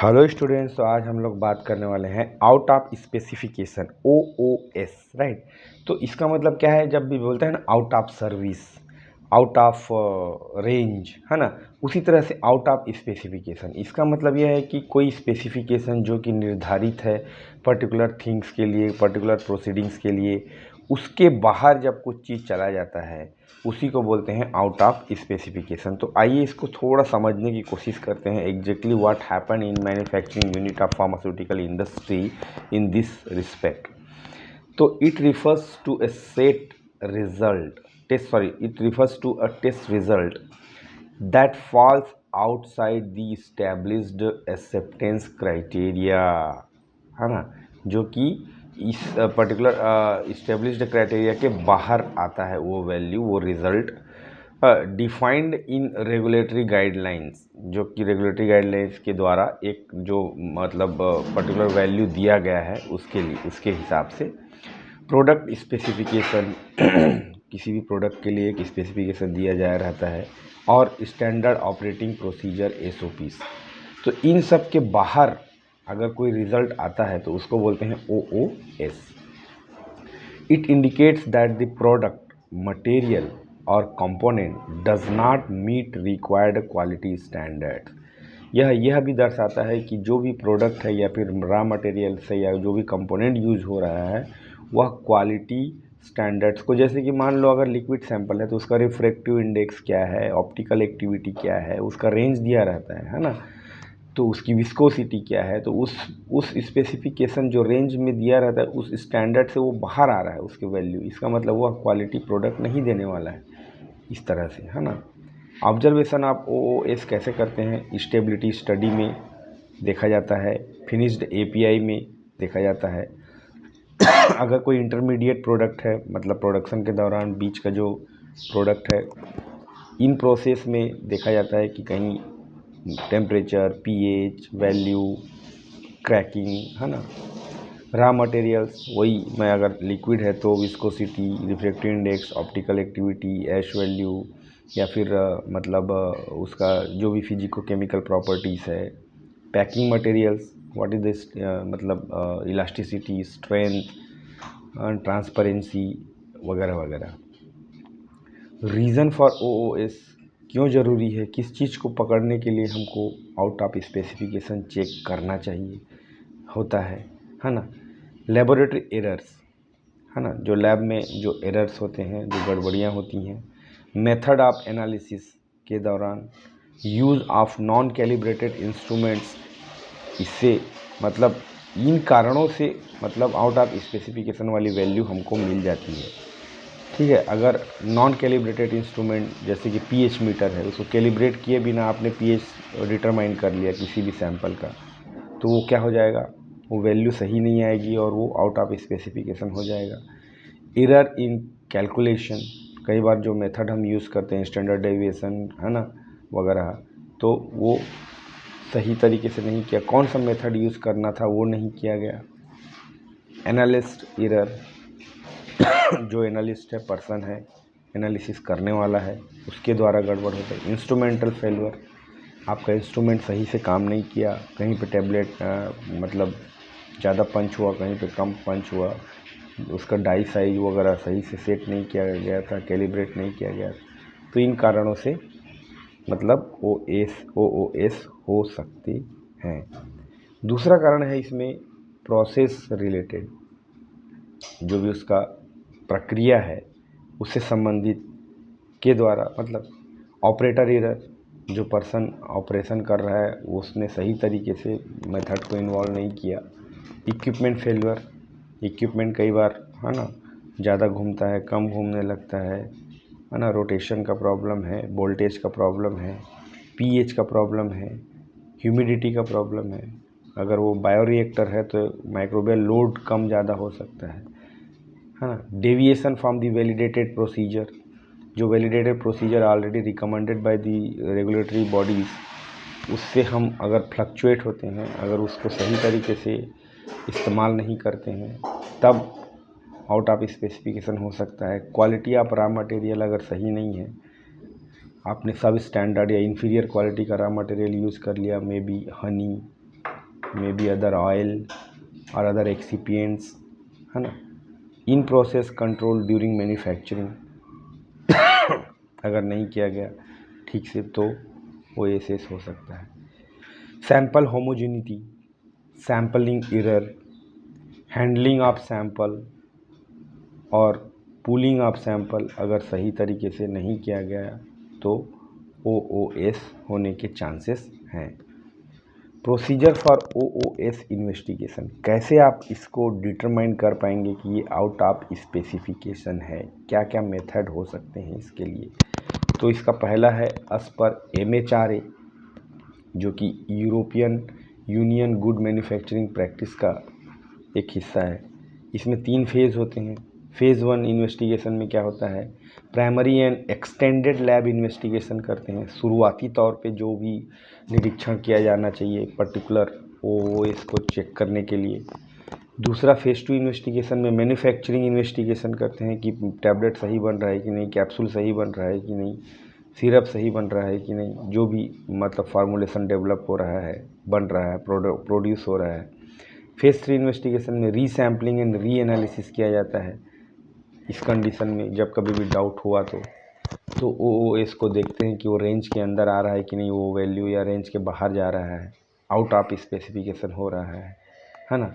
Hello students, तो आज हम लोग बात करने वाले हैं out of specification OOS, right. तो इसका मतलब क्या है, जब भी बोलते हैं ना out of service, out of range, है ना, उसी तरह से आउट ऑफ स्पेसिफिकेशन। इसका मतलब यह है कि कोई स्पेसिफिकेशन जो कि निर्धारित है पर्टिकुलर थिंग्स के लिए, पर्टिकुलर प्रोसीडिंग्स के लिए, उसके बाहर जब कुछ चीज़ चला जाता है उसी को बोलते हैं आउट ऑफ स्पेसिफिकेशन। तो आइए इसको थोड़ा समझने की कोशिश करते हैं exactly what happen in manufacturing unit of pharmaceutical industry in this respect. तो it refers to a set result it refers to a test result that falls outside the established acceptance criteria, है ना, जो कि इस particular established criteria के बाहर आता है वो वैल्यू, वो result defined in regulatory guidelines, जो कि रेगुलेटरी गाइडलाइंस के द्वारा एक जो मतलब पर्टिकुलर वैल्यू दिया गया है उसके लिए, उसके हिसाब से प्रोडक्ट स्पेसिफिकेशन किसी भी प्रोडक्ट के लिए एक स्पेसिफिकेशन दिया जाया रहता है, और स्टैंडर्ड ऑपरेटिंग प्रोसीजर SOPs। तो इन सब के बाहर अगर कोई रिजल्ट आता है तो उसको बोलते हैं OOS। It indicates that the product material और component does not meet required quality standard. यह भी दर्शाता है कि जो भी प्रोडक्ट है या फिर रॉ मटेरियल से या जो भी कंपोनेंट यूज हो रहा है वह क्वालिटी स्टैंडर्ड्स को, जैसे कि मान लो अगर लिक्विड सैंपल है तो उसका रिफ्रैक्टिव इंडेक्स क्या है, ऑप्टिकल एक्टिविटी क्या है, उसका रेंज दिया रहता है ना, तो उसकी विस्कोसिटी क्या है, तो उस स्पेसिफिकेशन जो रेंज में दिया रहता है उस स्टैंडर्ड से वो बाहर आ रहा है उसके वैल्यू, इसका मतलब वह क्वालिटी प्रोडक्ट नहीं देने वाला है, इस तरह से, है ना। ऑब्जर्वेशन आप OOS कैसे करते हैं, स्टेबिलिटी स्टडी में देखा जाता है, फिनिश्ड API में देखा जाता है। अगर कोई इंटरमीडिएट प्रोडक्ट है, मतलब प्रोडक्शन के दौरान बीच का जो प्रोडक्ट है, इन प्रोसेस में देखा जाता है कि कहीं टेम्परेचर, pH वैल्यू, क्रैकिंग, है ना। रॉ मटेरियल्स वही, मैं अगर लिक्विड है तो viscosity, refractive index, optical activity, ash value, या फिर मतलब उसका जो भी फिजिको केमिकल प्रॉपर्टीज़ है। Packing materials, what is this, मतलब इलास्टिसिटी, स्ट्रेंथ, ट्रांसपेरेंसी वगैरह वगैरह। रीज़न फॉर OOS क्यों ज़रूरी है, किस चीज़ को पकड़ने के लिए हमको आउट ऑफ स्पेसिफिकेशन चेक करना चाहिए होता है ना। लेबोरेटरी एरर्स, है ना, जो लैब में जो एरर्स होते हैं, जो गड़बड़ियाँ होती हैं। मेथड ऑफ एनालिसिस के दौरान use of non calibrated instruments, इससे मतलब इन कारणों से मतलब आउट ऑफ स्पेसिफिकेशन वाली वैल्यू हमको मिल जाती है, ठीक है। अगर नॉन कैलिब्रेटेड इंस्ट्रूमेंट जैसे कि pH मीटर है, उसको कैलिब्रेट किए बिना आपने pH डिटरमाइन कर लिया किसी भी सैंपल का, तो वो क्या हो जाएगा, वो वैल्यू सही नहीं आएगी और वो आउट ऑफ स्पेसिफिकेशन हो जाएगा। एरर इन कैलकुलेशन, कई बार जो मेथड हम यूज़ करते हैं स्टैंडर्ड डेविएशन, है ना, वगैरह, तो वो सही तरीके से नहीं किया, कौन सा मेथड यूज़ करना था वो नहीं किया गया। एनालिस्ट एरर, जो एनालिस्ट है, पर्सन है, एनालिसिस करने वाला है, उसके द्वारा गड़बड़ होता है। इंस्ट्रूमेंटल फेलियर, आपका इंस्ट्रूमेंट सही से काम नहीं किया, कहीं पे टैबलेट मतलब ज़्यादा पंच हुआ, कहीं पे कम पंच हुआ, उसका डाई साइज वगैरह सही से सेट नहीं किया गया था, कैलिब्रेट नहीं किया गया, तो इन कारणों से मतलब OOS हो सकते हैं। दूसरा कारण है इसमें प्रोसेस रिलेटेड, जो भी उसका प्रक्रिया है उससे संबंधित के द्वारा, मतलब ऑपरेटर एरर, जो पर्सन ऑपरेशन कर रहा है उसने सही तरीके से मेथड को इन्वॉल्व नहीं किया। इक्विपमेंट फेलियर, इक्विपमेंट कई बार, है ना, ज़्यादा घूमता है, कम घूमने लगता है ना, रोटेशन का प्रॉब्लम है, वोल्टेज का प्रॉब्लम है, pH का प्रॉब्लम है, ह्यूमिडिटी का प्रॉब्लम है। अगर वो बायोरिएक्टर है तो माइक्रोबियल लोड कम ज़्यादा हो सकता है ना। Deviation from the validated procedure, जो validated procedure already recommended by the regulatory bodies, उससे हम अगर फ्लक्चुएट होते हैं, अगर उसको सही तरीके से इस्तेमाल नहीं करते हैं, तब आउट ऑफ स्पेसिफिकेशन हो सकता है। क्वालिटी ऑफ रॉ मटेरियल अगर सही नहीं है, आपने सब स्टैंडर्ड या इन्फीरियर क्वालिटी का रॉ मटेरियल यूज़ कर लिया, may be Honey, may be other oil और अदर एक्सिपिएंट्स, है ना। In process control during manufacturing, अगर नहीं किया गया ठीक से तो OSS हो सकता है। Sample homogeneity, sampling error, handling of sample और पूलिंग ऑफ सैंपल अगर सही तरीके से नहीं किया गया तो OOS होने के चांसेस हैं। प्रोसीजर फॉर OOS इन्वेस्टिगेशन, कैसे आप इसको डिटरमाइन कर पाएंगे कि ये आउट ऑफ स्पेसिफिकेशन है, क्या क्या मेथड हो सकते हैं इसके लिए। तो इसका पहला है एज पर MHRA, जो कि European union good manufacturing practice का एक हिस्सा है। इसमें 3 फेज़ होते हैं। फेज़ 1 इन्वेस्टिगेशन में क्या होता है, primary and extended lab investigation करते हैं, शुरुआती तौर पे जो भी निरीक्षण किया जाना चाहिए पर्टिकुलर OOS को चेक करने के लिए। दूसरा फेज़ 2 इन्वेस्टिगेशन में मैन्युफैक्चरिंग इन्वेस्टिगेशन करते हैं कि टैबलेट सही बन रहा है कि नहीं, कैप्सूल सही बन रहा है कि नहीं, सिरप सही बन रहा है कि नहीं, जो भी मतलब फार्मूलेशन डेवलप हो रहा है, बन रहा है, प्रोड्यूस हो रहा है। फेज़ 3 इन्वेस्टिगेशन में रीसैम्पलिंग एंड री एनालिसिस किया जाता है। इस कंडीशन में जब कभी भी डाउट हुआ तो OOS को देखते हैं कि वो रेंज के अंदर आ रहा है कि नहीं, वो वैल्यू या रेंज के बाहर जा रहा है, आउट ऑफ स्पेसिफिकेशन हो रहा है ना।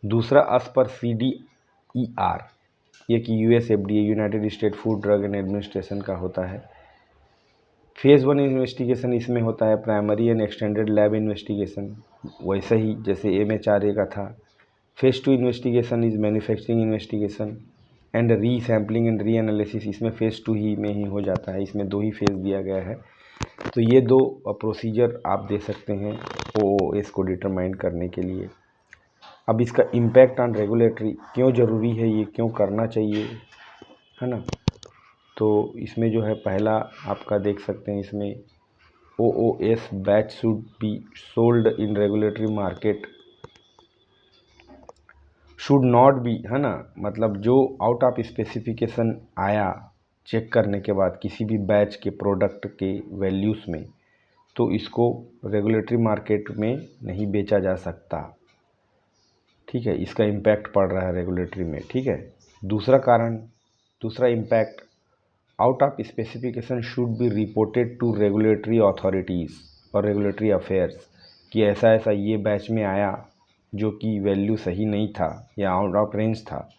दूसरा एज पर CDER, ये कि US FDA United state food drug and administration का होता है। फेज़ 1 इन्वेस्टिगेशन इसमें होता है primary and extended lab investigation, वैसे ही जैसे MHRA का था। Phase 2 investigation is manufacturing investigation and re sampling and re analysis, इसमें फेज़ 2 ही में ही हो जाता है। इसमें 2 ही फेज़ दिया गया है। तो ये 2 प्रोसीजर आप दे सकते हैं OOS को डिटरमाइन करने के लिए। अब इसका इम्पैक्ट ऑन रेगुलेटरी, क्यों ज़रूरी है ये, क्यों करना चाहिए, है ना। तो इसमें जो है पहला आपका देख सकते हैं, इसमें OOS batch should be sold in regulatory market, should not be, है ना। मतलब जो आउट ऑफ स्पेसिफिकेशन आया चेक करने के बाद किसी भी बैच के प्रोडक्ट के वैल्यूज़ में, तो इसको रेगुलेटरी मार्केट में नहीं बेचा जा सकता, ठीक है। इसका इम्पैक्ट पड़ रहा है रेगुलेटरी में, ठीक है। दूसरा impact, out of specification should be reported to regulatory authorities और रेगुलेटरी अफेयर्स, कि ऐसा ऐसा ये बैच में आया जो कि वैल्यू सही नहीं था या आउट ऑफ रेंज था।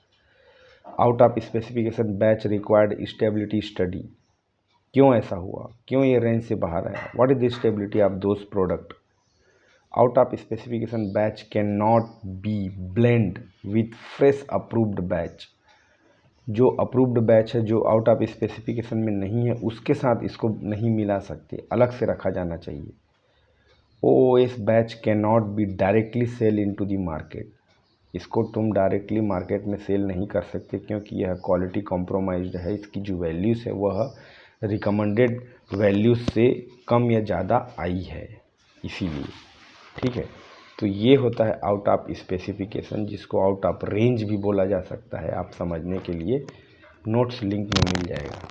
Out of specification batch required stability study, क्यों ऐसा हुआ, क्यों ये रेंज से बाहर आया, what is the stability of those product. Out of specification batch can not B blend with fresh approved batch, जो अप्रूव्ड बैच है जो आउट ऑफ स्पेसिफिकेशन में नहीं है उसके साथ इसको नहीं मिला सकते, अलग से रखा जाना चाहिए। OOS batch can not be directly sell into the market, इसको तुम डायरेक्टली मार्केट में सेल नहीं कर सकते क्योंकि यह क्वालिटी कॉम्प्रोमाइज्ड है। इसकी जो वैल्यूज़ है वह रिकमेंडेड वैल्यूज़ से कम या ज़्यादा आई है, इसीलिए, ठीक है। तो ये होता है आउट ऑफ स्पेसिफिकेशन, जिसको आउट ऑफ रेंज भी बोला जा सकता है। आप समझने के लिए नोट्स लिंक में मिल जाएगा।